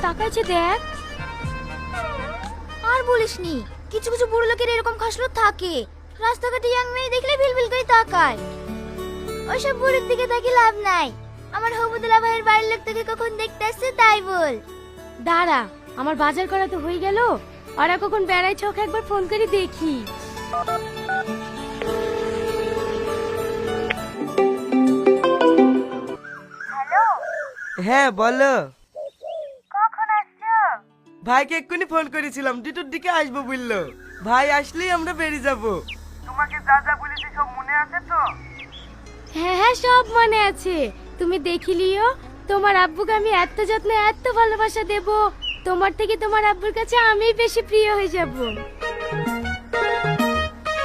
তাকাইছে দেখ। আর বলিসনি, কিছু কিছু বুড়ো লোকের এরকম খাসলত থাকে। রাস্তাঘাটে ইয়াং মেয়ে দেখলে ভিলভিল করে তাকায়। ওইসব বুড়োর দিকে তাকিয়ে লাভ নাই। আমার হবুদুল্লাহ ভাইয়ের বাড়ির লোক তোকে কখন দেখতে আসছে তাই বল। দাঁড়া, আমার বাজার করা তো হয়ে গেল। ওরা কখন বেড়াইছে ওকে একবার ফোন করে দেখি। হ্যালো, হ্যাঁ বলো। কখন আসছো? ভাইকে এক্ষুনি ফোন করেছিলাম, দুটোর দিকে আসবো বললো। ভাই আসলেই আমরা বেরিয়ে যাব। তোমাকে যা যা বলেছি সব মনে আছে তো? হ্যাঁ হ্যাঁ, সব মনে আছে। তুমি দেখিলিও, তোমার আব্বুকে আমি এত যত্ন এত ভালোবাসা দেব, তোমার থেকে তোমার আব্বুর কাছে আমি বেশি প্রিয় হয়ে যাব।